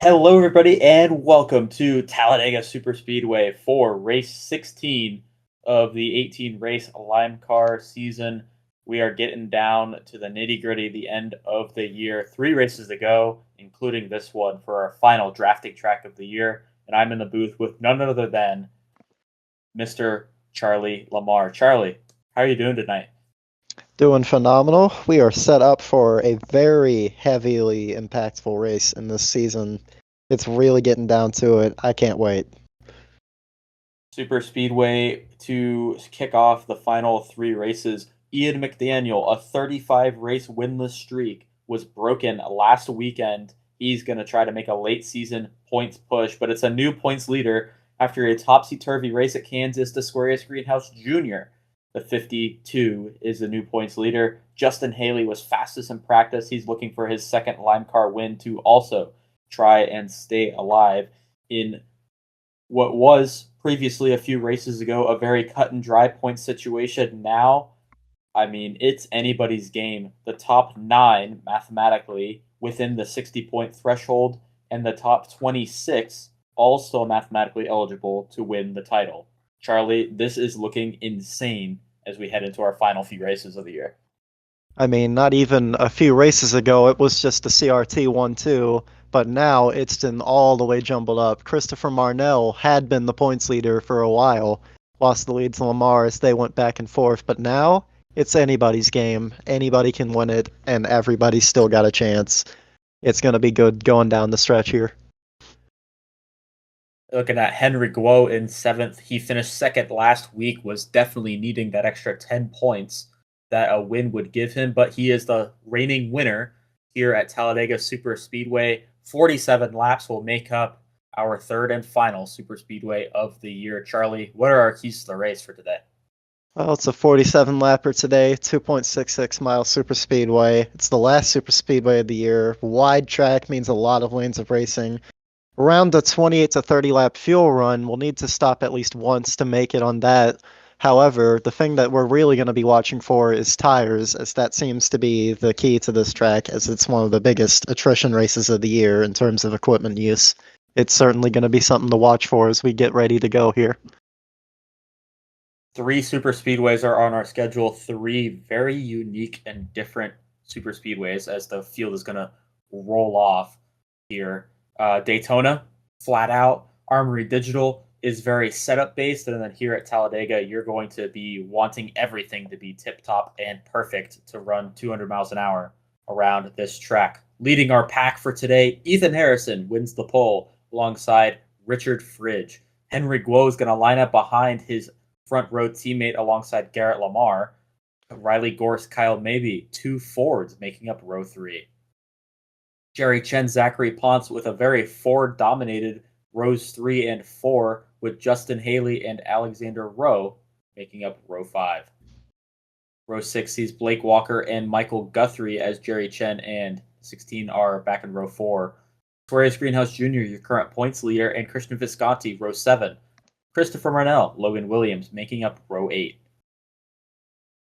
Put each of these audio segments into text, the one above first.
Hello, everybody, and welcome to Talladega Superspeedway for race 16 of the 18 race LIMECAR season. We are getting down to the nitty gritty, the end of the year. 3 races to go, including this one for our final drafting track of the year. And I'm in the booth with none other than Mr. Charlie Lamar. Charlie, how are you doing tonight? Doing phenomenal. We are set up for a very heavily impactful race in this season. It's really getting down to it. I can't wait. Super Speedway to kick off the final 3 races. Ian McDaniel, a 35 race winless streak, was broken last weekend. He's going to try to make a late season points push, but it's a new points leader after a topsy turvy race at Kansas. Desquarius Greenhouse Jr., the 52, is the new points leader. Justin Haley was fastest in practice. He's looking for his second LimeCar win to also try and stay alive in what was previously a few races ago a very cut and dry point situation. Now, I mean, it's anybody's game. The top 9 mathematically within the 60-point threshold, and the top 26 also mathematically eligible to win the title. Charlie, this is looking insane as we head into our final few races of the year. I mean, not even a few races ago, it was just a CRT 1-2, but now it's been all the way jumbled up. Christopher Marnell had been the points leader for a while, lost the lead to Lamar as they went back and forth, but now it's anybody's game. Anybody can win it, and everybody's still got a chance. It's going to be good going down the stretch here. Looking at Henry Guo in 7th, he finished second last week, was definitely needing that extra 10 points that a win would give him, but he is the reigning winner here at Talladega Super Speedway. 47 laps will make up our third and final Super Speedway of the year. Charlie, what are our keys to the race for today? Well, it's a 47 lapper today, 2.66 mile super speedway. It's the last super speedway of the year. Wide track means a lot of lanes of racing. Around the 28 to 30 lap fuel run, we'll need to stop at least once to make it on that. However, the thing that we're really going to be watching for is tires, as that seems to be the key to this track, as it's one of the biggest attrition races of the year in terms of equipment use. It's certainly going to be something to watch for as we get ready to go here. 3 super speedways are on our schedule. 3 very unique and different super speedways as the field is going to roll off here. Daytona, flat out. Armory Digital is very setup based, and then here at Talladega, you're going to be wanting everything to be tip top and perfect to run 200 miles an hour around this track. Leading our pack for today, Ethan Harrison wins the pole alongside Richard Fridge. Henry Guo is going to line up behind his front row teammate alongside Garrett Lamar. Riley Gorse, Kyle Mabey, 2 Fords making up row 3. Jerry Chen, Zachary Ponce with a very Ford-dominated rows 3 and 4, with Justin Haley and Alexander Rowe making up row 5. Row 6 sees Blake Walker and Michael Guthrie as Jerry Chen and 16 are back in row 4. Torius Greenhouse Jr., your current points leader, and Christian Visconti, row 7. Christopher Marnell, Logan Williams making up row 8.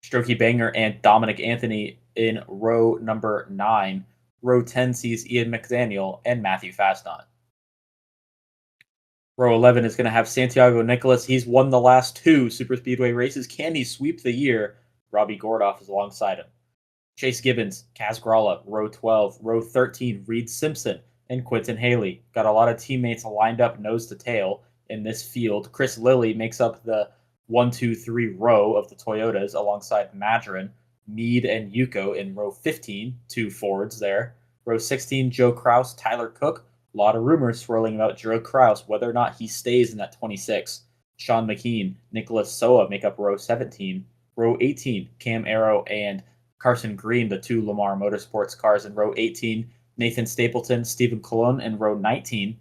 Strokey Banger and Dominic Anthony in row number 9. Row 10 sees Ian McDaniel and Matthew Faston. Row 11 is going to have Santiago Nicholas. He's won the last 2 Super Speedway races. Can he sweep the year? Robbie Gordoff is alongside him. Chase Gibbons, Kaz Gralla, row 12. Row 13, Reed Simpson and Quentin Haley. Got a lot of teammates lined up nose to tail in this field. Chris Lilly makes up the 1, 2, 3 row of the Toyotas alongside Madron, Meade, and Yuko in row 15, 2 Fords there. Row 16, Joe Kraus, Tyler Cook. A lot of rumors swirling about Joe Kraus, whether or not he stays in that 26. Sean McKean, Nicholas Soa make up row 17. Row 18, Cam Arrow and Carson Green, the 2 Lamar Motorsports cars in row 18. Nathan Stapleton, Stephen Colon in row 19.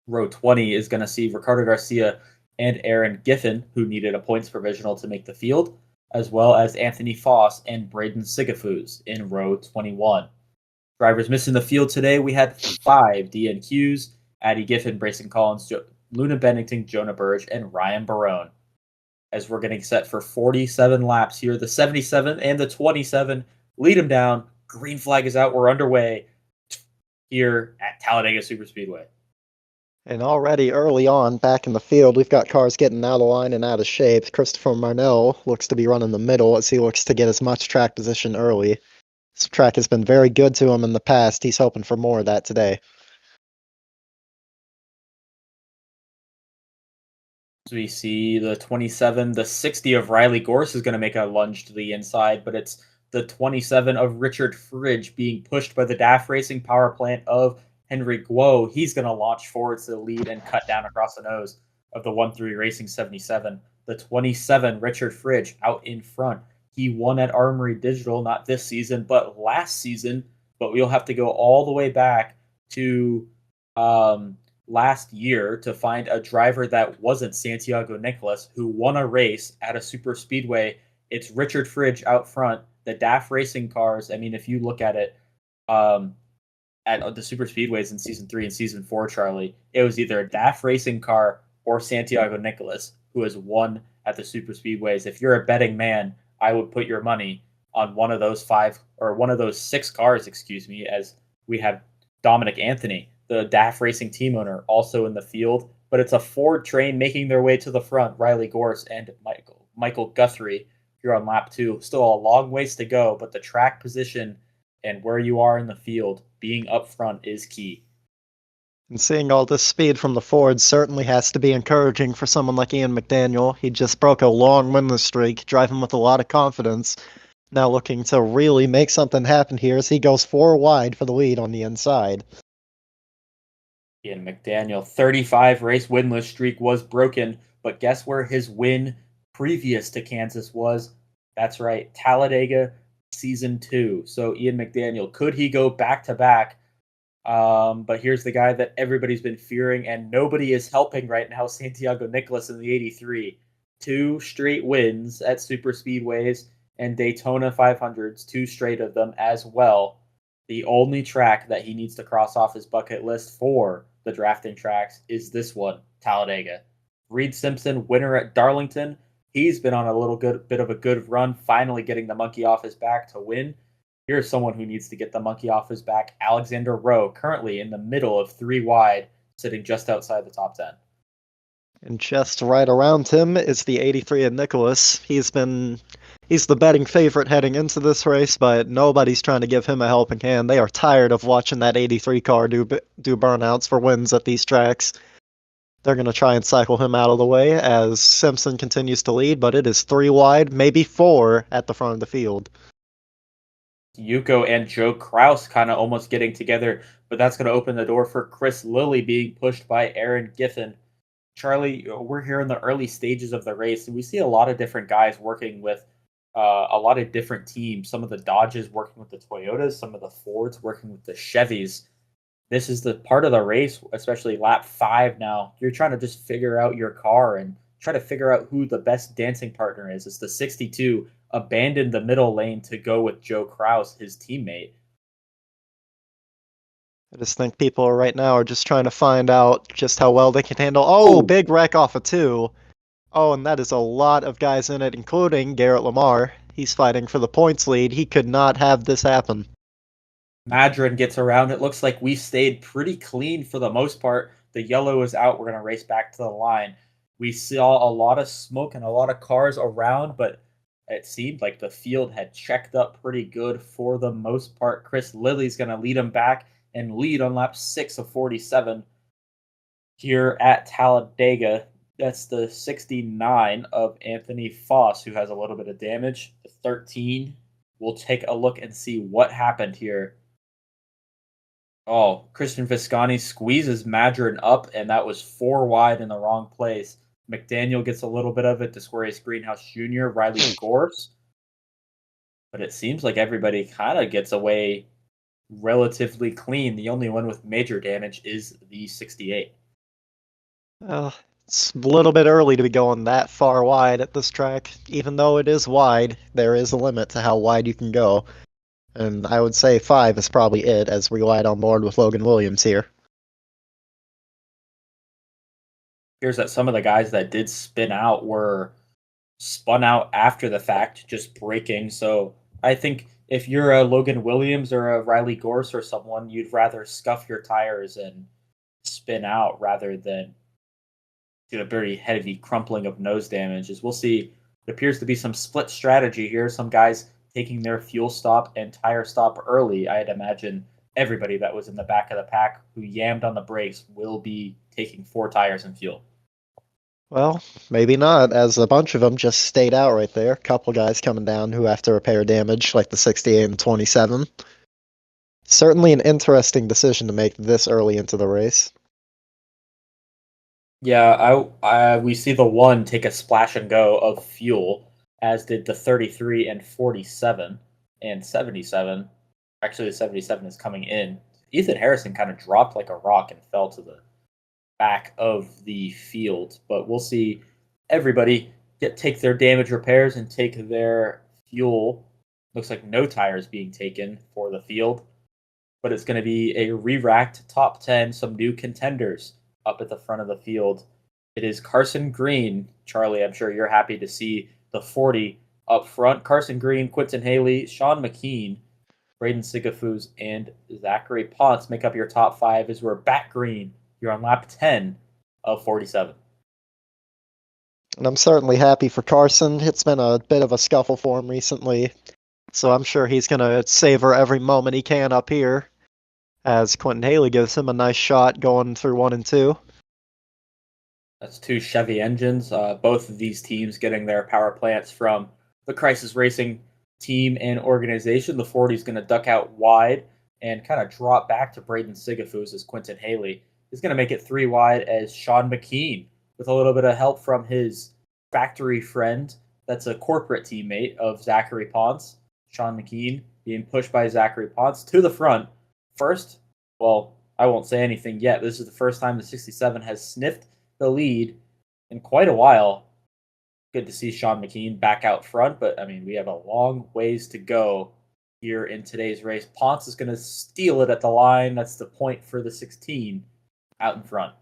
Row 20 is going to see Ricardo Garcia and Aaron Giffen, who needed a points provisional to make the field, as well as Anthony Foss and Braden Sigafus in row 21. Drivers missing the field today, we had 5 DNQs: Addie Giffen, Brayson Collins, Luna Bennington, Jonah Burge, and Ryan Barone. As we're getting set for 47 laps here, the 77 and the 27 lead them down. Green flag is out. We're underway. here at Talladega Superspeedway. And already early on, back in the field, we've got cars getting out of line and out of shape. Christopher Marnell looks to be running the middle as he looks to get as much track position early. This track has been very good to him in the past. He's hoping for more of that today. So we see the 27, the 60 of Riley Gorse is going to make a lunge to the inside, but it's the 27 of Richard Fridge being pushed by the DAF Racing power plant of Henry Guo. He's going to launch forward to the lead and cut down across the nose of the 1-3 Racing 77. The 27, Richard Fridge, out in front. He won at Armory Digital, not this season, but last season. But we'll have to go all the way back to last year to find a driver that wasn't Santiago Nicolas who won a race at a super speedway. It's Richard Fridge out front. The DAF Racing cars, I mean, if you look at it at the super speedways in season 3 and season 4, Charlie, it was either a DAF Racing car or Santiago Nicolas who has won at the super speedways. If you're a betting man, I would put your money on one of those 6 cars, as we have Dominic Anthony, the DAF Racing team owner, also in the field. But it's a Ford train making their way to the front. Riley Gorse and Michael Guthrie here on lap 2. Still a long ways to go, but the track position and where you are in the field, being up front is key. And seeing all this speed from the Ford certainly has to be encouraging for someone like Ian McDaniel. He just broke a long winless streak, driving with a lot of confidence. Now looking to really make something happen here as he goes 4 wide for the lead on the inside. Ian McDaniel, 35 race winless streak was broken, but guess where his win previous to Kansas was? That's right, Talladega season 2. So Ian McDaniel, could he go back to back? But here's the guy that everybody's been fearing and nobody is helping right now, Santiago Nicolas in the 83. 2 straight wins at super speedways and Daytona 500s, 2 straight of them as well. The only track that he needs to cross off his bucket list for the drafting tracks is this one, Talladega. Reed Simpson, winner at Darlington. He's been on a bit of a good run, finally getting the monkey off his back to win. Here's someone who needs to get the monkey off his back, Alexander Rowe, currently in the middle of 3 wide, sitting just outside the top 10. And just right around him is the 83 of Nicholas. He's the betting favorite heading into this race, but nobody's trying to give him a helping hand. They are tired of watching that 83 car do burnouts for wins at these tracks. They're going to try and cycle him out of the way as Simpson continues to lead, but it is 3 wide, maybe 4 at the front of the field. Yuko and Joe Kraus kind of almost getting together, but that's going to open the door for Chris Lilly being pushed by Aaron Giffen. Charlie, we're here in the early stages of the race, and we see a lot of different guys working with a lot of different teams. Some of the Dodges working with the Toyotas, some of the Fords working with the Chevys. This is the part of the race, especially lap 5 now. You're trying to just figure out your car and try to figure out who the best dancing partner is. It's the 62 abandoned the middle lane to go with Joe Kraus, his teammate. I just think people right now are just trying to find out just how well they can handle. Oh, big wreck off of 2. Oh, and that is a lot of guys in it, including Garrett Lamar. He's fighting for the points lead. He could not have this happen. Madron gets around. It looks like we stayed pretty clean for the most part. The yellow is out. We're going to race back to the line. We saw a lot of smoke and a lot of cars around, but it seemed like the field had checked up pretty good for the most part. Chris Lilly's going to lead him back and lead on lap 6 of 47 here at Talladega. That's the 69 of Anthony Foss, who has a little bit of damage. The 13. We'll take a look and see what happened here. Oh, Christian Visconti squeezes Madron up, and that was 4 wide in the wrong place. McDaniel gets a little bit of it. Desquarius Greenhouse Jr., Riley Gorse. But it seems like everybody kind of gets away relatively clean. The only one with major damage is the 68. It's a little bit early to be going that far wide at this track. Even though it is wide, there is a limit to how wide you can go. And I would say 5 is probably it, as we ride on board with Logan Williams here. Here's that some of the guys that did spin out were spun out after the fact, just braking. So I think if you're a Logan Williams or a Riley Gorse or someone, you'd rather scuff your tires and spin out rather than do a very heavy crumpling of nose damage. As we'll see, it appears to be some split strategy here. Some guys taking their fuel stop and tire stop early. I'd imagine everybody that was in the back of the pack who yammed on the brakes will be taking 4 tires and fuel. Well, maybe not, as a bunch of them just stayed out right there. Couple guys coming down who have to repair damage, like the 68 and 27. Certainly an interesting decision to make this early into the race. Yeah, we see the one take a splash and go of fuel, as did the 33 and 47 and 77. Actually, the 77 is coming in. Ethan Harrison kind of dropped like a rock and fell to the back of the field, but we'll see everybody take their damage repairs and take their fuel. Looks like no tires being taken for the field, but it's going to be a re-racked top 10, some new contenders up at the front of the field. It is Carson Green. Charlie, I'm sure you're happy to see the 40 up front. Carson Green, Quentin Haley, Sean McKean, Braden Sigafus, and Zachary Ponce make up your top 5 as we're back green. You're on lap 10 of 47. And I'm certainly happy for Carson. It's been a bit of a scuffle for him recently, so I'm sure he's going to savor every moment he can up here, as Quentin Haley gives him a nice shot going through 1 and 2. That's 2 Chevy engines. Both of these teams getting their power plants from the Crisis Racing team and organization. The 40 is going to duck out wide and kind of drop back to Braden Sigafus as Quentin Haley is going to make it 3 wide as Sean McKean, with a little bit of help from his factory friend that's a corporate teammate of Zachary Ponce. Sean McKean being pushed by Zachary Ponce to the front. First, well, I won't say anything yet. This is the first time the 67 has sniffed the lead in quite a while. Good to see Sean McKean back out front, but I mean, we have a long ways to go here in today's race. Ponce is going to steal it at the line. That's the point for the 16 out in front.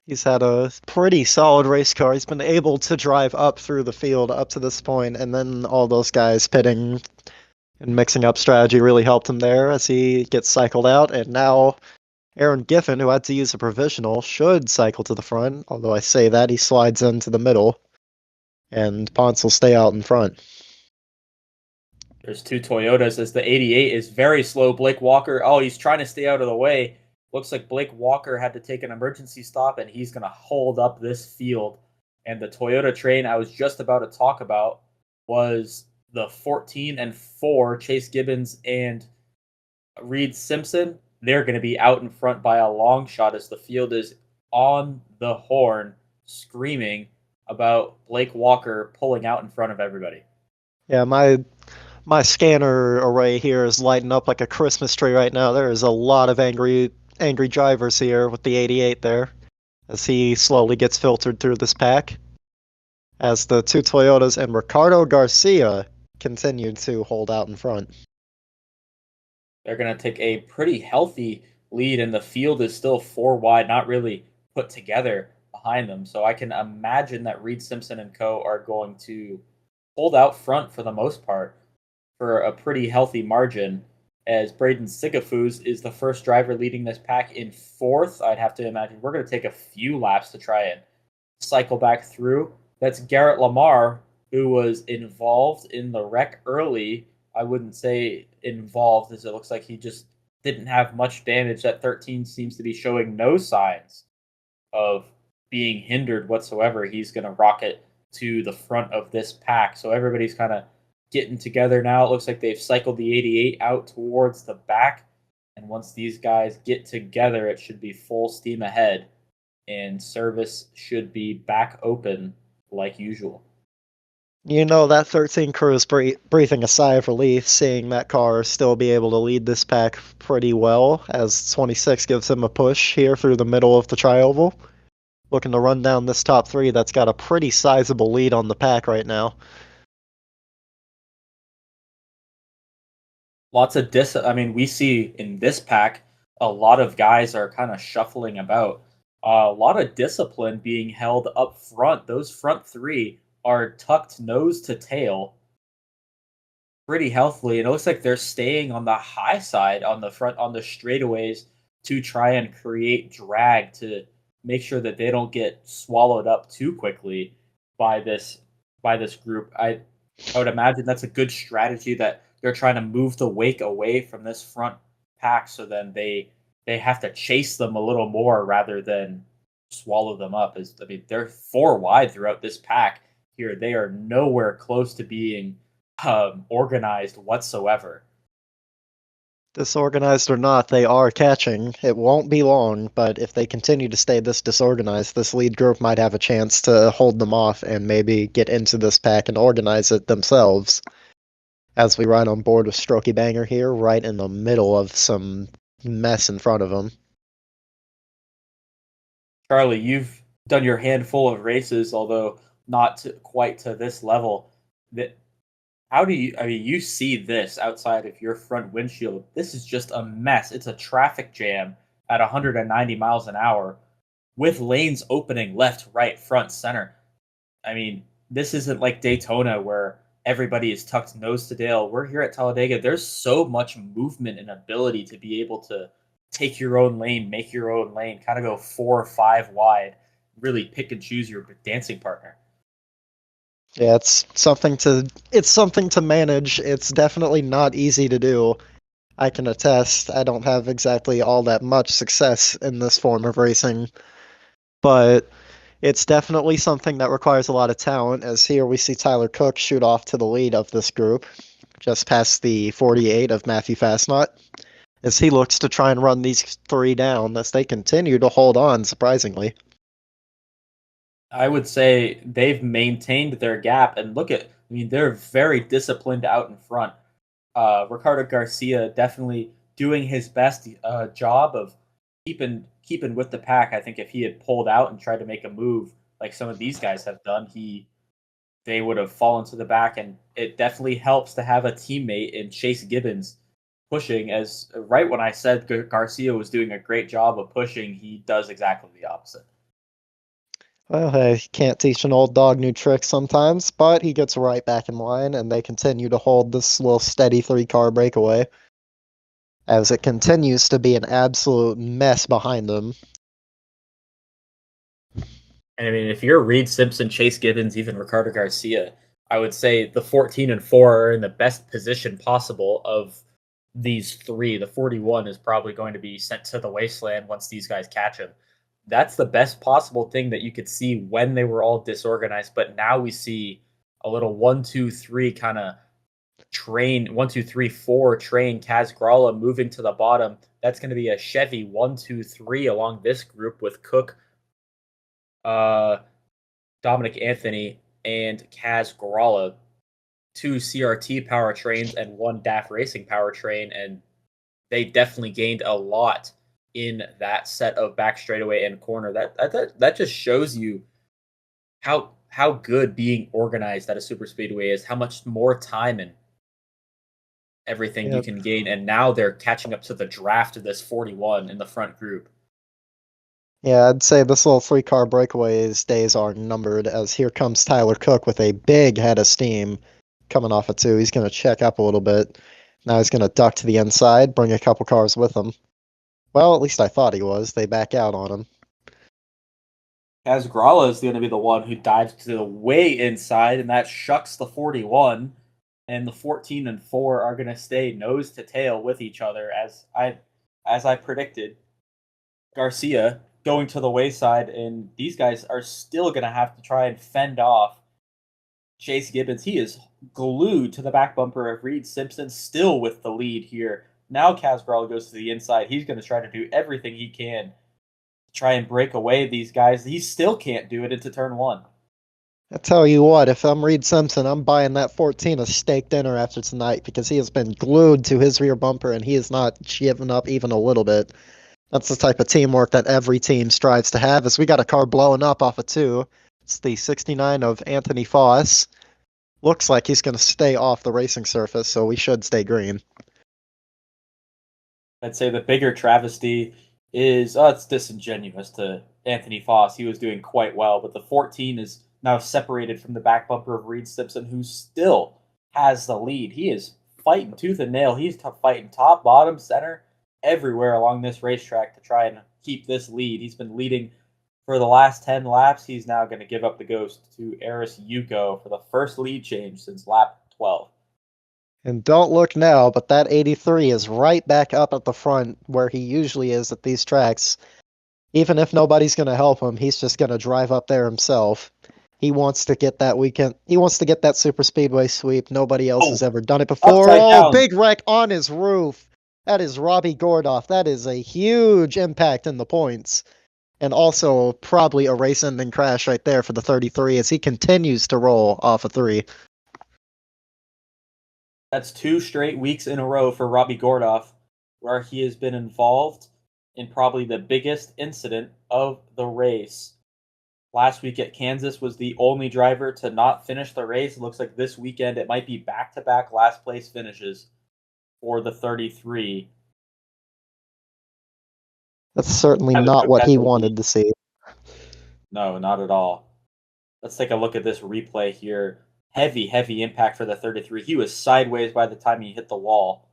He's had a pretty solid race car. He's been able to drive up through the field up to this point, and then all those guys pitting and mixing up strategy really helped him there as he gets cycled out. And now Aaron Giffen, who had to use a provisional, should cycle to the front, although I say that he slides into the middle, and Ponce will stay out in front. There's 2 Toyotas as the 88 is very slow. Blake Walker, he's trying to stay out of the way. Looks like Blake Walker had to take an emergency stop, and he's going to hold up this field. And the Toyota train I was just about to talk about was the 14 and 4, Chase Gibbons and Reed Simpson. They're going to be out in front by a long shot as the field is on the horn screaming about Blake Walker pulling out in front of everybody. Yeah, my scanner array here is lighting up like a Christmas tree right now. There is a lot of angry drivers here with the 88 there, as he slowly gets filtered through this pack, as the 2 Toyotas and Ricardo Garcia continue to hold out in front. They're going to take a pretty healthy lead, and the field is still 4 wide, not really put together behind them. So I can imagine that Reed Simpson and co. are going to hold out front for the most part for a pretty healthy margin, as Braden Sigafus is the first driver leading this pack in 4th. I'd have to imagine we're going to take a few laps to try and cycle back through. That's Garrett Lamar, who was involved in the wreck early. I wouldn't say involved, as it looks like he just didn't have much damage. That 13 seems to be showing no signs of being hindered whatsoever. He's going to rocket to the front of this pack. So everybody's kind of getting together now. It looks like they've cycled the 88 out towards the back. And once these guys get together, it should be full steam ahead. And service should be back open like usual. You know, that 13 crew is breathing a sigh of relief, seeing that car still be able to lead this pack pretty well, as 26 gives him a push here through the middle of the tri-oval. Looking to run down this top 3 that's got a pretty sizable lead on the pack right now. Lots of we see in this pack, a lot of guys are kind of shuffling about. A lot of discipline being held up front. Those front 3 are tucked nose to tail. pretty healthily, and it looks like they're staying on the high side on the front on the straightaways to try and create drag to make sure that they don't get swallowed up too quickly by this group. I would imagine that's a good strategy that they're trying to move the wake away from this front pack so then they have to chase them a little more rather than swallow them up. Is I mean they're four wide throughout this pack here. They are nowhere close to being organized whatsoever. Disorganized or not, they are catching. It won't be long, but if they continue to stay this disorganized, this lead group might have a chance to hold them off and maybe get into this pack and organize it themselves. As we ride on board with Strokey Banger here, right in the middle of some mess in front of him. Charlie, you've done your handful of races, although not quite to this level. That how do you? I mean, you see this outside of your front windshield. This is just a mess. It's a traffic jam at 190 miles an hour, with lanes opening left, right, front, center. I mean, this isn't like Daytona where everybody is tucked nose to tail. We're here at Talladega. There's so much movement and ability to be able to take your own lane, make your own lane, kind of go 4 or 5 wide, really pick and choose your dancing partner. Yeah, it's something to manage. It's definitely not easy to do. I can attest. I don't have exactly all that much success in this form of racing, but it's definitely something that requires a lot of talent, as here we see Tyler Cook shoot off to the lead of this group, just past the 48 of Matthew Fastnot, as he looks to try and run these three down as they continue to hold on, surprisingly. I would say they've maintained their gap, and look at, I mean, they're very disciplined out in front. Ricardo Garcia definitely doing his best job of keeping with the pack. I think if he had pulled out and tried to make a move like some of these guys have done, they would have fallen to the back. And it definitely helps to have a teammate in Chase Gibbons pushing. As right when I said Garcia was doing a great job of pushing, he does exactly the opposite. Well, I can't teach an old dog new tricks sometimes, but he gets right back in line, and they continue to hold this little steady three-car breakaway as it continues to be an absolute mess behind them. And I mean, if you're Reed Simpson, Chase Gibbons, even Ricardo Garcia, I would say the 14 and 4 are in the best position possible of these three. The 41 is probably going to be sent to the wasteland once these guys catch him. That's the best possible thing that you could see when they were all disorganized. But now we see a little 1, 2, 3 kind of train 1, 2, 3, 4 train Kaz Gralla moving to the bottom. That's going to be a Chevy 1, 2, 3 along this group with Cook, uh, Dominic Anthony, and Kaz Gralla, 2 CRT powertrains and 1 DAF Racing powertrain, and they definitely gained a lot in that set of back straightaway and corner. That just shows you how good being organized at a super speedway is, how much more time and everything you Yep. can gain. And now they're catching up to the draft of this 41 in the front group. Yeah, I'd say this little three-car breakaway's days are numbered, as here comes Tyler Cook with a big head of steam coming off of two. He's going to check up a little bit. Now he's going to duck to the inside, bring a couple cars with him. Well, at least I thought he was. They back out on him. Kaz Gralla is going to be the one who dives to the way inside, and that shucks the 41. And the 14 and 4 are going to stay nose to tail with each other, as I predicted. Garcia going to the wayside, and these guys are still going to have to try and fend off Chase Gibbons. He is glued to the back bumper of Reed Simpson, still with the lead here. Now Kaz Gralla goes to the inside. He's going to try to do everything he can to try and break away these guys. He still can't do it into turn one. I tell you what, if I'm Reed Simpson, I'm buying that 14 a steak dinner after tonight, because he has been glued to his rear bumper and he has not given up even a little bit. That's the type of teamwork that every team strives to have. As we got a car blowing up off of two. It's the 69 of Anthony Foss. Looks like he's going to stay off the racing surface, so we should stay green. I'd say the bigger travesty is, it's disingenuous to Anthony Foss. He was doing quite well, but the 14 is now separated from the back bumper of Reed Simpson, who still has the lead. He is fighting tooth and nail. He's fighting top, bottom, center, everywhere along this racetrack to try and keep this lead. He's been leading for the last 10 laps. He's now going to give up the ghost to Eris Yuko for the first lead change since lap 12. And don't look now, but that 83 is right back up at the front where he usually is at these tracks. Even if nobody's going to help him, he's just going to drive up there himself. He wants to get that weekend. He wants to get that super speedway sweep. Nobody else has ever done it before. Down. Big wreck on his roof. That is Robbie Gordoff. That is a huge impact in the points. And also probably a race-ending crash right there for the 33 as he continues to roll off a 3. That's 2 straight weeks in a row for Robbie Gordoff where he has been involved in probably the biggest incident of the race. Last week at Kansas was the only driver to not finish the race. It looks like this weekend it might be back-to-back last place finishes for the 33. That's certainly not what he wanted to see. No, not at all. Let's take a look at this replay here. Heavy, heavy impact for the 33. He was sideways by the time he hit the wall.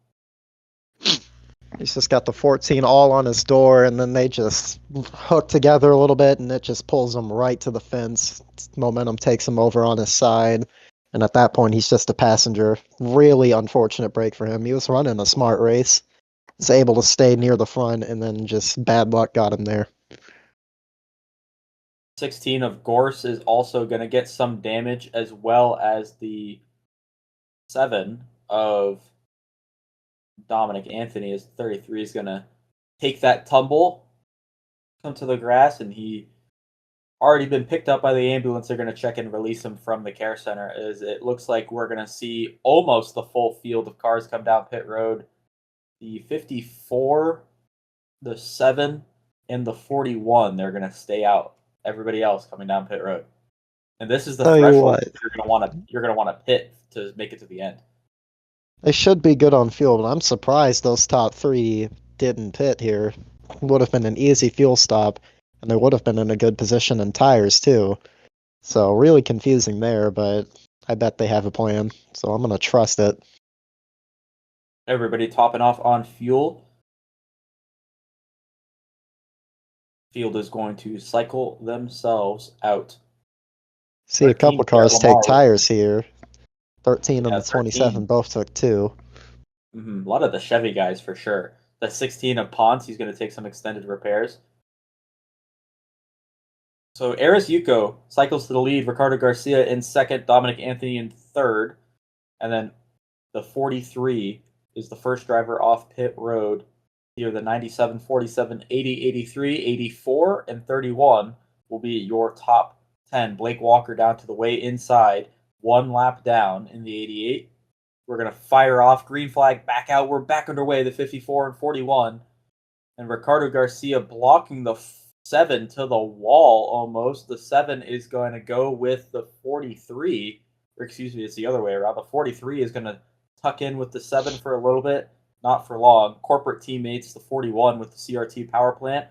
He's just got the 14 all on his door, and then they just hook together a little bit, and it just pulls him right to the fence. Momentum takes him over on his side, and at that point, he's just a passenger. Really unfortunate break for him. He was running a smart race. He's able to stay near the front, and then just bad luck got him there. 16 of Gorse is also going to get some damage, as well as the 7 of Dominic Anthony. His 33 is going to take that tumble, come to the grass, and he already been picked up by the ambulance. They're going to check and release him from the care center, as it looks like we're going to see almost the full field of cars come down pit road. The 54, the 7, and the 41, they're going to stay out. Everybody else coming down pit road, and this is the threshold you're going to want to pit to make it to the end. They should be good on fuel, but I'm surprised those top 3 didn't pit here. Would have been an easy fuel stop, and they would have been in a good position in tires too. So really confusing there, but I bet they have a plan. So I'm gonna trust it. Everybody topping off on fuel. Field is going to cycle themselves out. See a couple cars take tires here. 13 and the 27 both took 2. A lot of the Chevy guys for sure. The 16 of Ponce, he's going to take some extended repairs. So Eris Yuko cycles to the lead. Ricardo Garcia in second. Dominic Anthony in third. And then the 43 is the first driver off pit road. Here, the 97, 47, 80, 83, 84, and 31 will be your top 10. Blake Walker down to the way inside, 1 lap down in the 88. We're going to fire off, green flag, back out. We're back underway, the 54 and 41. And Ricardo Garcia blocking the 7 to the wall almost. The 7 is going to go with the 43. Or excuse me, it's the other way around. The 43 is going to tuck in with the 7 for a little bit. Not for long. Corporate teammates, the 41 with the CRT power plant,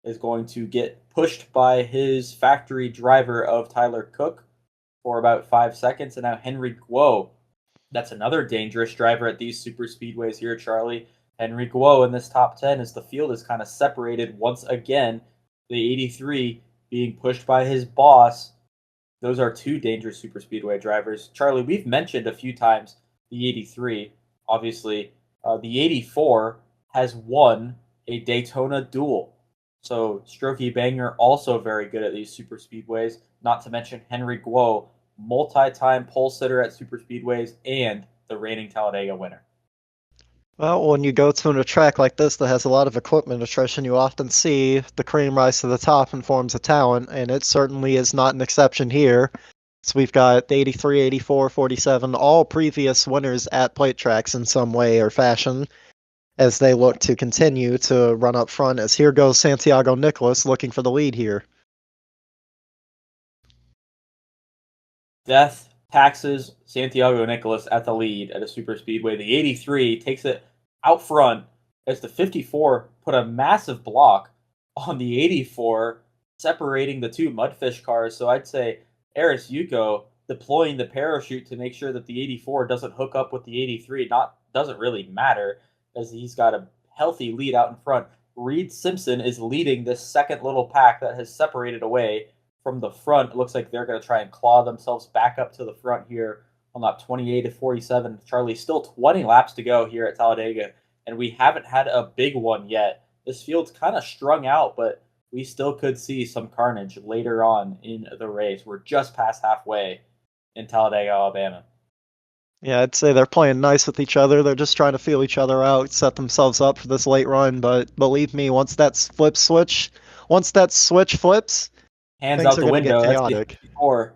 is going to get pushed by his factory driver of Tyler Cook for about 5 seconds. And now Henry Guo, that's another dangerous driver at these super speedways here, Charlie. Henry Guo in this top 10 as the field is kind of separated once again. The 83 being pushed by his boss. Those are 2 dangerous super speedway drivers. Charlie, we've mentioned a few times the 83. Obviously, the 84 has won a Daytona duel. So Strokey Banger also very good at these super speedways. Not to mention Henry Guo, multi-time pole sitter at super speedways and the reigning Talladega winner. Well, when you go to a track like this that has a lot of equipment attrition, you often see the cream rise to the top and forms a talent, and it certainly is not an exception here. So we've got 83, 84, 47, all previous winners at plate tracks in some way or fashion, as they look to continue to run up front, as here goes Santiago Nicholas looking for the lead here. Death taxes Santiago Nicholas at the lead at a super speedway. The 83 takes it out front as the 54 put a massive block on the 84, separating the 2 Mudfish cars. So I'd say Eris Yuko deploying the parachute to make sure that the 84 doesn't hook up with the 83. Doesn't really matter, as he's got a healthy lead out in front. Reed Simpson is leading this second little pack that has separated away from the front. It looks like they're going to try and claw themselves back up to the front here on lap 28 to 47. Charlie, still 20 laps to go here at Talladega, and we haven't had a big one yet. This field's kind of strung out, but we still could see some carnage later on in the race. We're just past halfway in Talladega, Alabama. Yeah, I'd say they're playing nice with each other. They're just trying to feel each other out, set themselves up for this late run. But believe me, once that switch flips, hands things out are the going to window. get That's chaotic. before.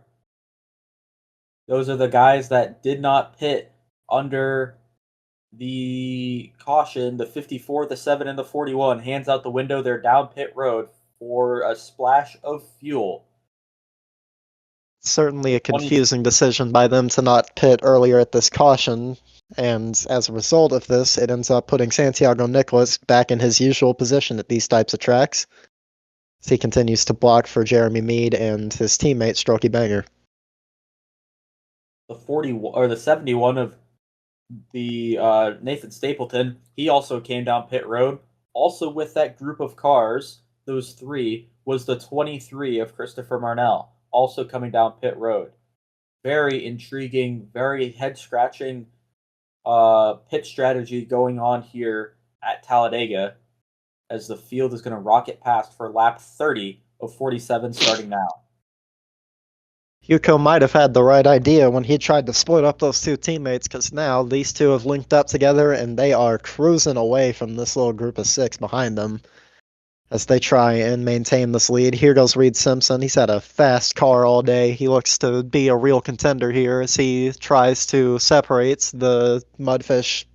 Those are the guys that did not pit under the caution, the 54, the 7, and the 41. Hands out the window. They're down pit road for a splash of fuel. Certainly a confusing decision by them to not pit earlier at this caution, and as a result of this, it ends up putting Santiago Nicholas back in his usual position at these types of tracks, as he continues to block for Jeremy Mead and his teammate Strokey Banger. The 41 or the 71 of the Nathan Stapleton, he also came down pit road. Also with that group of cars, those three, was the 23 of Christopher Marnell, also coming down pit road. Very intriguing, very head-scratching pit strategy going on here at Talladega, as the field is going to rocket past for lap 30 of 47 starting now. Yuko might have had the right idea when he tried to split up those two teammates, because now these two have linked up together and they are cruising away from this little group of 6 behind them as they try and maintain this lead. Here goes Reed Simpson. He's had a fast car all day. He looks to be a real contender here as he tries to separate the Mudfish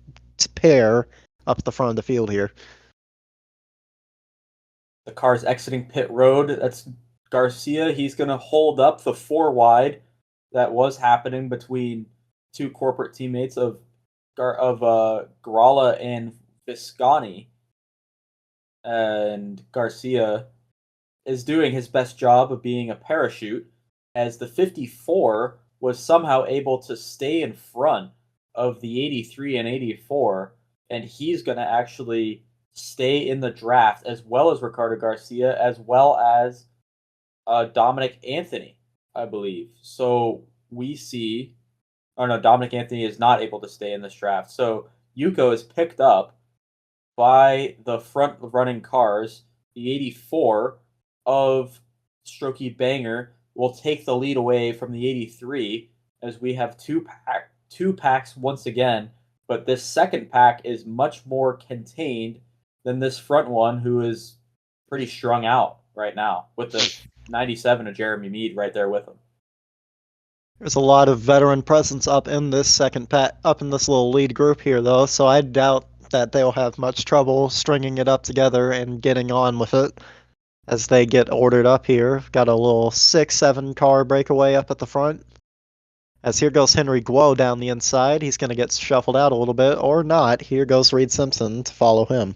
pair up the front of the field here. The car's exiting pit road. That's Garcia. He's going to hold up the 4 wide that was happening between two corporate teammates of Gralla and Viscani. And Garcia is doing his best job of being a parachute, as the 54 was somehow able to stay in front of the 83 and 84, and he's going to actually stay in the draft, as well as Ricardo Garcia, as well as Dominic Anthony, I believe. So we see, Dominic Anthony is not able to stay in this draft. So Yuko is picked up by the front running cars. The 84 of Strokey Banger will take the lead away from the 83, as we have two packs once again, but this second pack is much more contained than this front one, who is pretty strung out right now with the 97 of Jeremy Mead right there with him. There's a lot of veteran presence up in this second pack, up in this little lead group here, though, so I doubt that they'll have much trouble stringing it up together and getting on with it as they get ordered up here. Got a little 6-7 car breakaway up at the front. As here goes Henry Guo down the inside. He's going to get shuffled out a little bit, or not. Here goes Reed Simpson to follow him.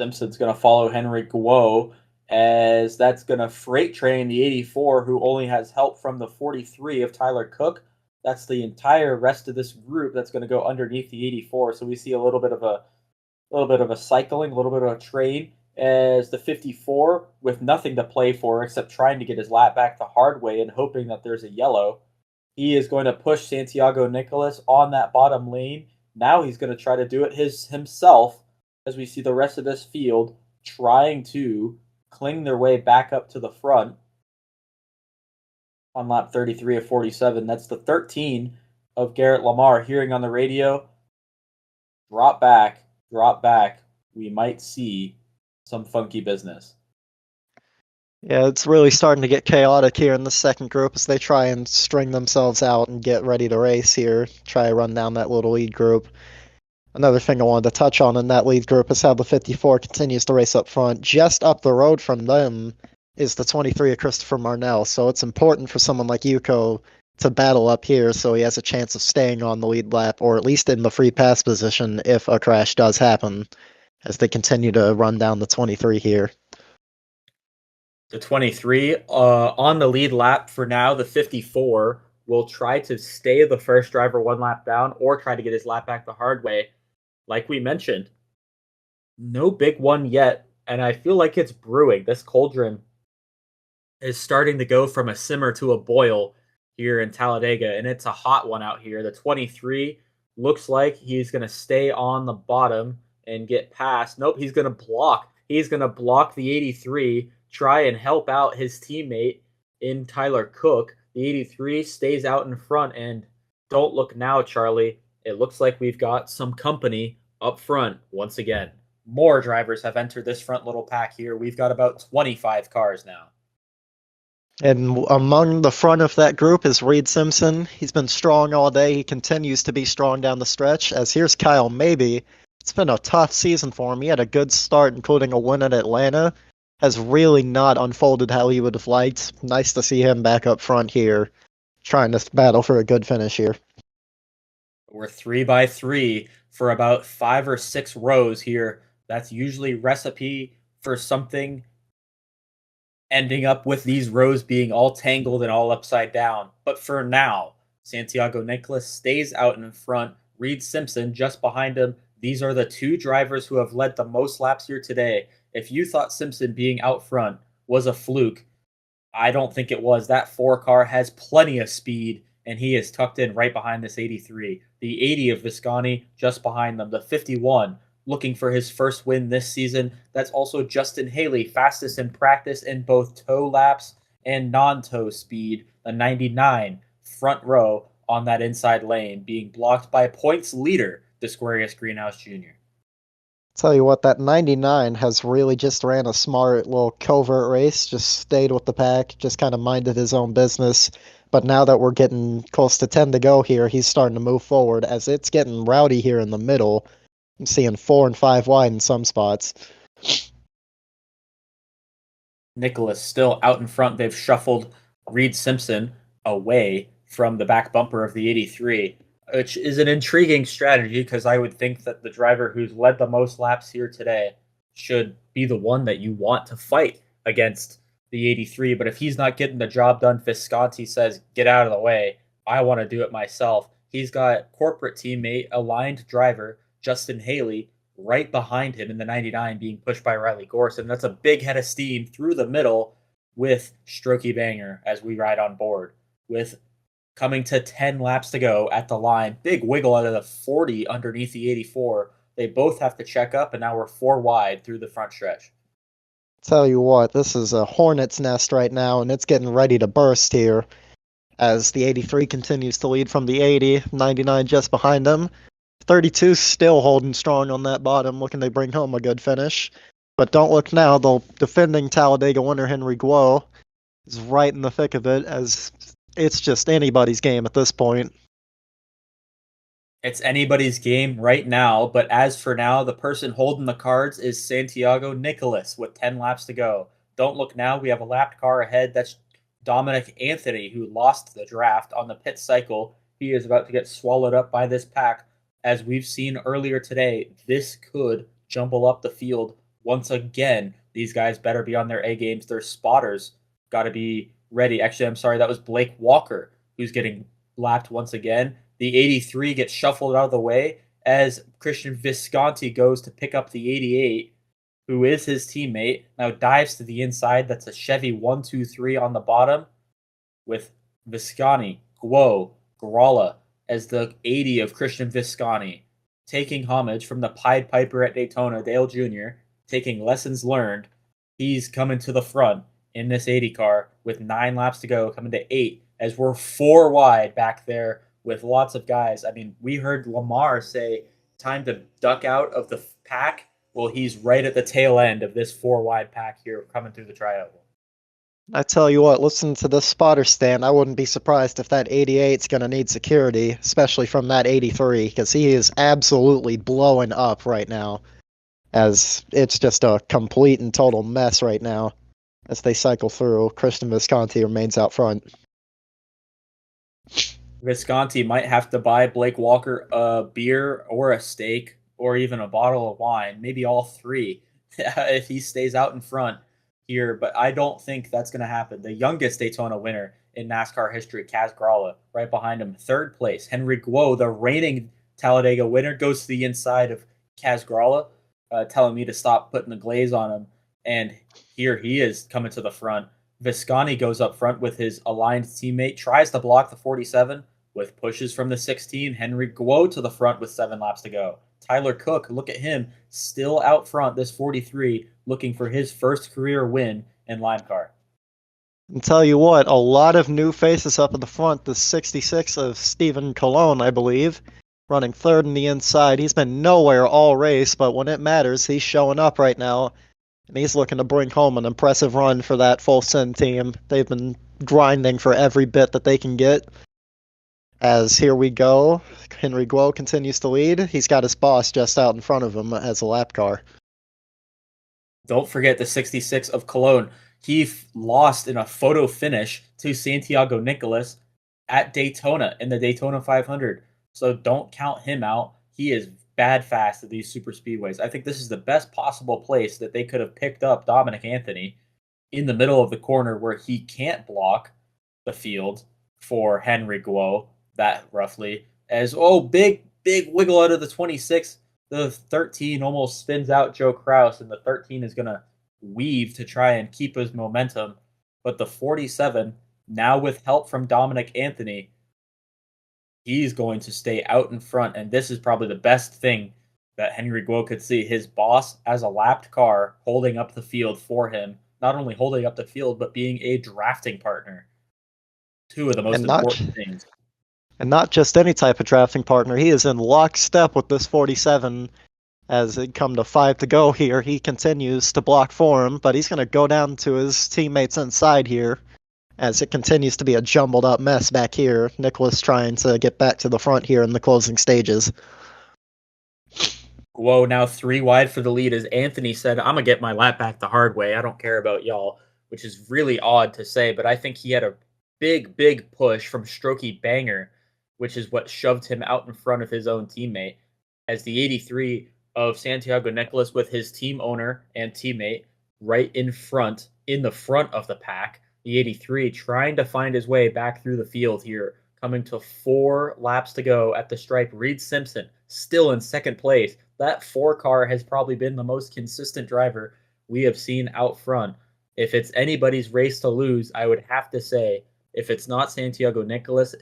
Simpson's going to follow Henry Guo, as that's going to freight train the 84, who only has help from the 43 of Tyler Cook. That's the entire rest of this group that's going to go underneath the 84. So we see a little bit of a cycling, a little bit of a trade, as the 54, with nothing to play for except trying to get his lap back the hard way and hoping that there's a yellow, he is going to push Santiago Nicholas on that bottom lane. Now he's going to try to do it himself, as we see the rest of this field trying to cling their way back up to the front on lap 33 of 47. That's the 13 of Garrett Lamar hearing on the radio. Drop back. We might see some funky business. Yeah, it's really starting to get chaotic here in the second group as they try and string themselves out and get ready to race here. Try to run down that little lead group. Another thing I wanted to touch on in that lead group is how the 54 continues to race up front. Just up the road from them is the 23 of Christopher Marnell, so it's important for someone like Yuko to battle up here so he has a chance of staying on the lead lap, or at least in the free pass position if a crash does happen, as they continue to run down the 23 here. The 23 on the lead lap for now. The 54 will try to stay the first driver one lap down or try to get his lap back the hard way. Like we mentioned, no big one yet, and I feel like it's brewing. This cauldron is starting to go from a simmer to a boil here in Talladega, and it's a hot one out here. The 23 looks like he's going to stay on the bottom and get past. Nope, he's going to block. He's going to block the 83, try and help out his teammate in Tyler Cook. The 83 stays out in front, and don't look now, Charlie. It looks like we've got some company up front once again. More drivers have entered this front little pack here. We've got about 25 cars now. And among the front of that group is Reed Simpson. He's been strong all day. He continues to be strong down the stretch. As here's Kyle Maybe. It's been a tough season for him. He had a good start, including a win at Atlanta. Has really not unfolded how he would have liked. Nice to see him back up front here, trying to battle for a good finish here. We're 3x3 for about 5 or 6 rows here. That's usually recipe for something ending up with these rows being all tangled and all upside down. But for now, Santiago Nicholas stays out in front. Reed Simpson just behind him. These are the two drivers who have led the most laps here today. If you thought Simpson being out front was a fluke, I don't think it was. That 4 car has plenty of speed, and he is tucked in right behind this 83. The 80 of Visconti just behind them. The 51 looking for his first win this season. That's also Justin Haley, fastest in practice in both tow laps and non-tow speed. The 99 front row on that inside lane, being blocked by points leader, Disquarius Greenhouse Jr. Tell you what, that 99 has really just ran a smart little covert race, just stayed with the pack, just kind of minded his own business. But now that we're getting close to 10 to go here, he's starting to move forward as it's getting rowdy here in the middle. I'm seeing 4 and 5 wide in some spots. Nicholas still out in front. They've shuffled Reed Simpson away from the back bumper of the 83, which is an intriguing strategy because I would think that the driver who's led the most laps here today should be the one that you want to fight against the 83. But if he's not getting the job done, Visconti says, get out of the way. I want to do it myself. He's got corporate teammate, aligned driver, Justin Haley, right behind him in the 99 being pushed by Riley Gorson. That's a big head of steam through the middle with Strokey Banger as we ride on board. With coming to 10 laps to go at the line, big wiggle out of the 40 underneath the 84. They both have to check up, and now we're 4 wide through the front stretch. Tell you what, this is a hornet's nest right now, and it's getting ready to burst here as the 83 continues to lead from the 80, 99 just behind them. 32 still holding strong on that bottom, looking to bring home a good finish. But don't look now, the defending Talladega winner Henry Guo is right in the thick of it, as it's just anybody's game at this point. It's anybody's game right now, but as for now, the person holding the cards is Santiago Nicholas with 10 laps to go. Don't look now, we have a lapped car ahead. That's Dominic Anthony, who lost the draft on the pit cycle. He is about to get swallowed up by this pack. As we've seen earlier today, this could jumble up the field once again. These guys better be on their A games. Their spotters got to be ready. Actually, I'm sorry, that was Blake Walker who's getting lapped once again. The 83 gets shuffled out of the way as Christian Visconti goes to pick up the 88, who is his teammate. Now dives to the inside. That's a Chevy 123 on the bottom with Visconti, Guo, Gralla, as the 80 of Christian Visconti, taking homage from the Pied Piper at Daytona, Dale Jr., taking lessons learned. He's coming to the front in this 80 car with 9 laps to go, coming to 8, as we're 4 wide back there with lots of guys. I mean, we heard Lamar say, time to duck out of the pack. Well, he's right at the tail end of this 4 wide pack here coming through the trioval. I tell you what, listen to this spotter stand. I wouldn't be surprised if that 88's going to need security, especially from that 83, because he is absolutely blowing up right now, as it's just a complete and total mess right now as they cycle through. Christian Visconti remains out front. Visconti might have to buy Blake Walker a beer or a steak or even a bottle of wine, maybe all 3, if he stays out in front. here, but I don't think that's going to happen. The youngest Daytona winner in NASCAR history, Kaz Grala, right behind him, third place. Henry Guo, the reigning Talladega winner, goes to the inside of Kaz Grala, telling me to stop putting the glaze on him. And here he is coming to the front. Visconti goes up front with his aligned teammate, tries to block the 47 with pushes from the 16. Henry Guo to the front with 7 laps to go. Tyler Cook, look at him, still out front this 43, looking for his first career win in LIMECAR. And tell you what, a lot of new faces up at the front. The 66 of Stephen Colon, I believe, running third in the inside. He's been nowhere all race, but when it matters, he's showing up right now. And he's looking to bring home an impressive run for that Full-Send team. They've been grinding for every bit that they can get. As here we go, Henry Guo continues to lead. He's got his boss just out in front of him as a lap car. Don't forget the 66 of Cologne. He lost in a photo finish to Santiago Nicolas at Daytona in the Daytona 500. So don't count him out. He is bad fast at these super speedways. I think this is the best possible place that they could have picked up Dominic Anthony in the middle of the corner where he can't block the field for Henry Guo that roughly. As, big wiggle out of the 26. The 13 almost spins out Joe Kraus, and the 13 is going to weave to try and keep his momentum. But the 47, now with help from Dominic Anthony, he's going to stay out in front, and this is probably the best thing that Henry Guo could see. His boss as a lapped car holding up the field for him, not only holding up the field, but being a drafting partner. Two of the most important things. And not just any type of drafting partner. He is in lockstep with this 47 as it come to 5 to go here. He continues to block for him, but he's going to go down to his teammates inside here as it continues to be a jumbled up mess back here. Nicholas trying to get back to the front here in the closing stages. Guo now 3 wide for the lead as Anthony said, I'm going to get my lap back the hard way. I don't care about y'all, which is really odd to say, but I think he had a big push from Strokey Banger, which is what shoved him out in front of his own teammate, as the 83 of Santiago Nicolas with his team owner and teammate right in the front of the pack. The 83 trying to find his way back through the field here, coming to 4 laps to go at the stripe. Reed Simpson still in second place. That 4 car has probably been the most consistent driver we have seen out front. If it's anybody's race to lose, I would have to say, if it's not Santiago Nicolas,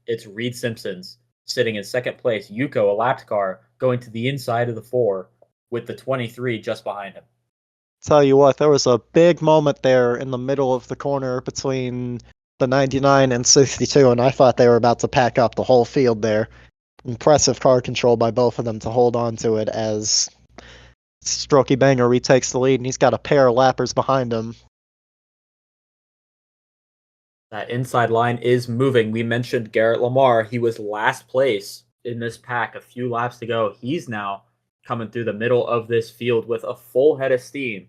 it's Reed Simpson's sitting in second place. Yuko, a lapped car, going to the inside of the 4 with the 23 just behind him. Tell you what, there was a big moment there in the middle of the corner between the 99 and 62, and I thought they were about to pack up the whole field there. Impressive car control by both of them to hold on to it as Strokey Banger retakes the lead, and he's got a pair of lappers behind him. That inside line is moving. We mentioned Garrett Lamar. He was last place in this pack a few laps to go. He's now coming through the middle of this field with a full head of steam.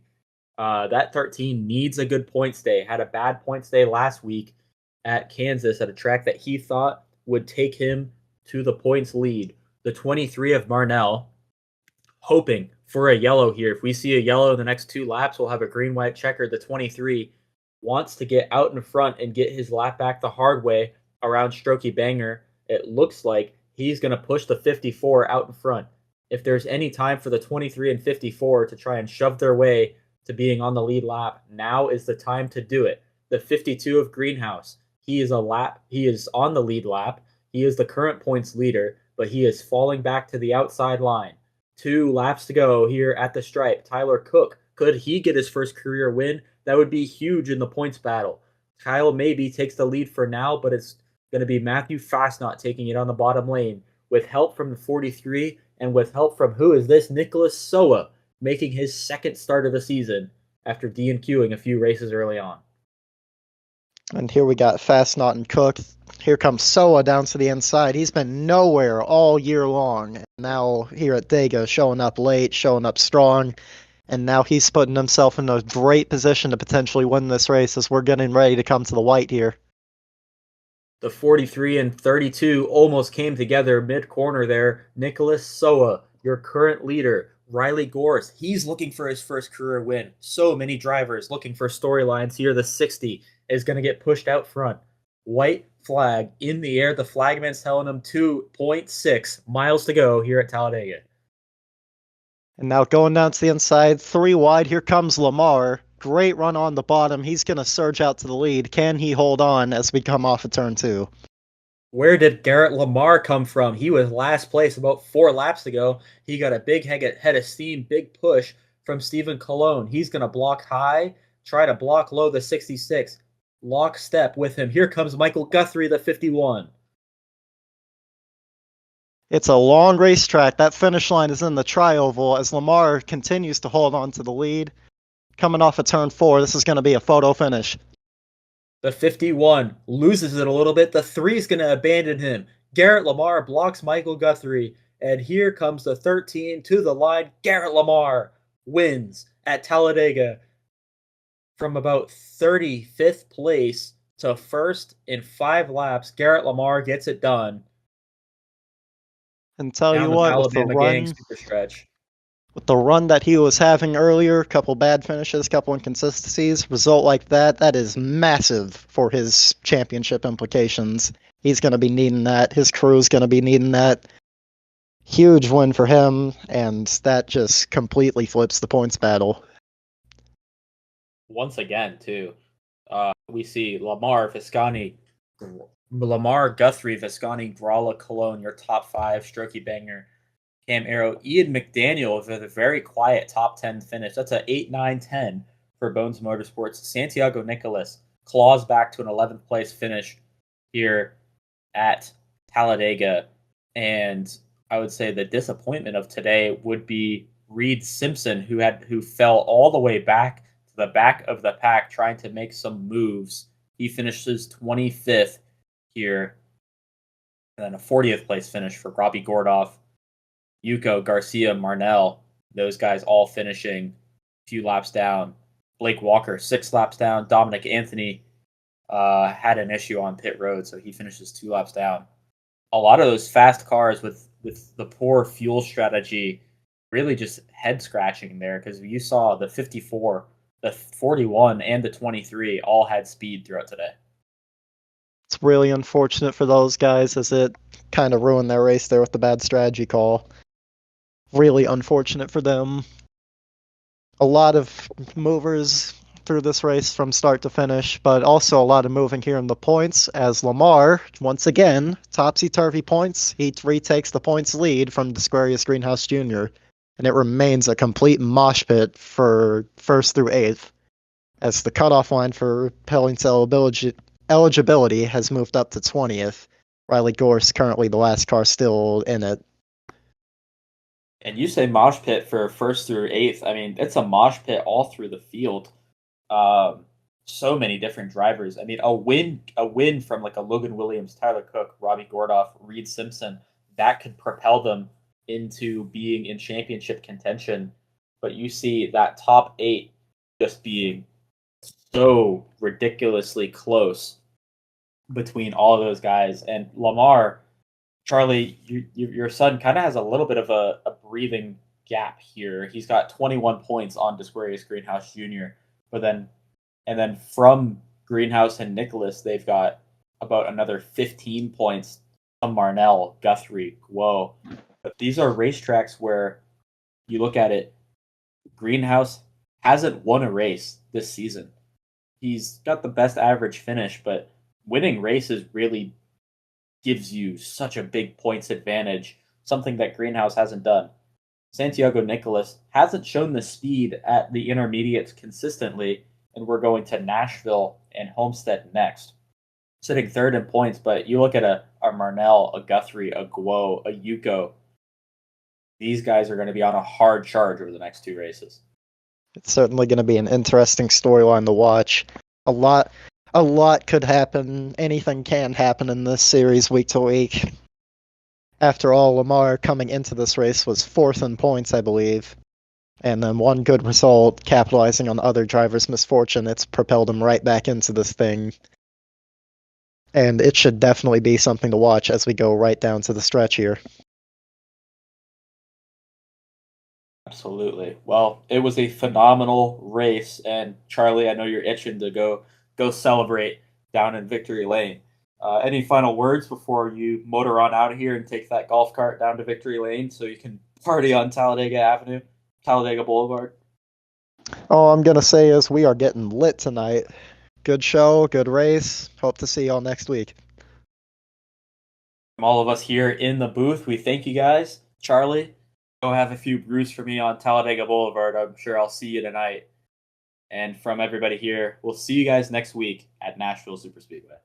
That 13 needs a good points day. Had a bad points day last week at Kansas at a track that he thought would take him to the points lead. The 23 of Marnell, hoping for a yellow here. If we see a yellow in the next 2 laps, we'll have a green-white checker. The 23 wants to get out in front and get his lap back the hard way around Strokey Banger. It looks like he's going to push the 54 out in front. If there's any time for the 23 and 54 to try and shove their way to being on the lead lap, now is the time to do it. The 52 of Greenhouse, he is on the lead lap. He is the current points leader, but he is falling back to the outside line. 2 laps to go here at the stripe. Tyler Cook, could he get his first career win? That would be huge in the points battle. Kyle maybe takes the lead for now, but it's going to be Matthew Fastnot taking it on the bottom lane with help from the 43 and with help from Nicholas Soa, making his second start of the season after DNQing a few races early on. And here we got Fastnot and Cook. Here comes Soa down to the inside. He's been nowhere all year long. Now here at Dega, showing up late, showing up strong. And now he's putting himself in a great position to potentially win this race as we're getting ready to come to the white here. The 43 and 32 almost came together mid-corner there. Nicholas Soa, your current leader, Riley Gorse, he's looking for his first career win. So many drivers looking for storylines here. The 60 is going to get pushed out front. White flag in the air. The flagman's telling him 2.6 miles to go here at Talladega. And now going down to the inside, 3 wide. Here comes Lamar. Great run on the bottom. He's going to surge out to the lead. Can he hold on as we come off of turn 2? Where did Garrett Lamar come from? He was last place about 4 laps ago. He got a big head of steam, big push from Stephen Colon. He's going to block high, try to block low the 66. Lockstep with him. Here comes Michael Guthrie, the 51. It's a long racetrack. That finish line is in the tri-oval as Lamar continues to hold on to the lead. Coming off of turn 4, this is going to be a photo finish. The 51 loses it a little bit. The 3 is going to abandon him. Garrett Lamar blocks Michael Guthrie. And here comes the 13 to the line. Garrett Lamar wins at Talladega from about 35th place to first in 5 laps. Garrett Lamar gets it done. And tell Down you the what, Alabama gang super stretch. with the run that he was having earlier, couple bad finishes, couple inconsistencies, result like that is massive for his championship implications. He's going to be needing that. His crew's going to be needing that. Huge win for him, and that just completely flips the points battle. Once again, too, we see Lamar, Viscani, Lamar, Guthrie, Viscani, Gralla, Cologne, your top 5, Strokey Banger, Cam Arrow, Ian McDaniel with a very quiet top 10 finish. That's a 8, 9, 10 for Bones Motorsports. Santiago Nicolas claws back to an 11th place finish here at Talladega. And I would say the disappointment of today would be Reed Simpson, who fell all the way back to the back of the pack trying to make some moves. He finishes 25th here. And then a 40th place finish for Robbie Gordoff, Yuko, Garcia, Marnell, those guys all finishing a few laps down. Blake Walker, 6 laps down. Dominic Anthony had an issue on pit road, so he finishes 2 laps down. A lot of those fast cars with the poor fuel strategy really just head scratching there, because you saw the 54, the 41, and the 23 all had speed throughout today. It's really unfortunate for those guys as it kind of ruined their race there with the bad strategy call. Really unfortunate for them. A lot of movers through this race from start to finish, but also a lot of moving here in the points as Lamar, once again, topsy-turvy points. He retakes the points lead from Desquarius Greenhouse Jr., and it remains a complete mosh pit for 1st through 8th, as the cutoff line for Pelling's eligibility has moved up to 20th. Riley Gorse currently the last car still in it. And you say mosh pit for 1st through 8th. I mean, it's a mosh pit all through the field. So many different drivers. I mean, a win from like a Logan Williams, Tyler Cook, Robbie Gordoff, Reed Simpson, that could propel them into being in championship contention. But you see that top 8 just being so ridiculously close between all of those guys. And Lamar, Charlie, your son kind of has a little bit of a breathing gap here. He's got 21 points on Desquarius Greenhouse Jr., and then from Greenhouse and Nicholas, they've got about another 15 points from Marnell, Guthrie, Guo. But these are racetracks where you look at it, Greenhouse hasn't won a race this season. He's got the best average finish, but winning races really gives you such a big points advantage, something that Greenhouse hasn't done. Santiago Nicolas hasn't shown the speed at the intermediates consistently, and we're going to Nashville and Homestead next. Sitting 3rd in points, but you look at a Marnell, a Guthrie, a Guo, a Yuko. These guys are going to be on a hard charge over the next 2 races. It's certainly going to be an interesting storyline to watch. A lot could happen. Anything can happen in this series week to week. After all, Lamar coming into this race was 4th in points, I believe. And then one good result, capitalizing on other drivers' misfortune, it's propelled him right back into this thing. And it should definitely be something to watch as we go right down to the stretch here. Absolutely. Well, it was a phenomenal race, and Charlie, I know you're itching to go celebrate down in Victory Lane. Any final words before you motor on out of here and take that golf cart down to Victory Lane so you can party on Talladega Avenue, Talladega Boulevard? All I'm gonna say is we are getting lit tonight. Good show, good race. Hope to see y'all next week. From all of us here in the booth, we thank you guys. Charlie, go have a few brews for me on Talladega Boulevard. I'm sure I'll see you tonight. And from everybody here, we'll see you guys next week at Nashville Superspeedway.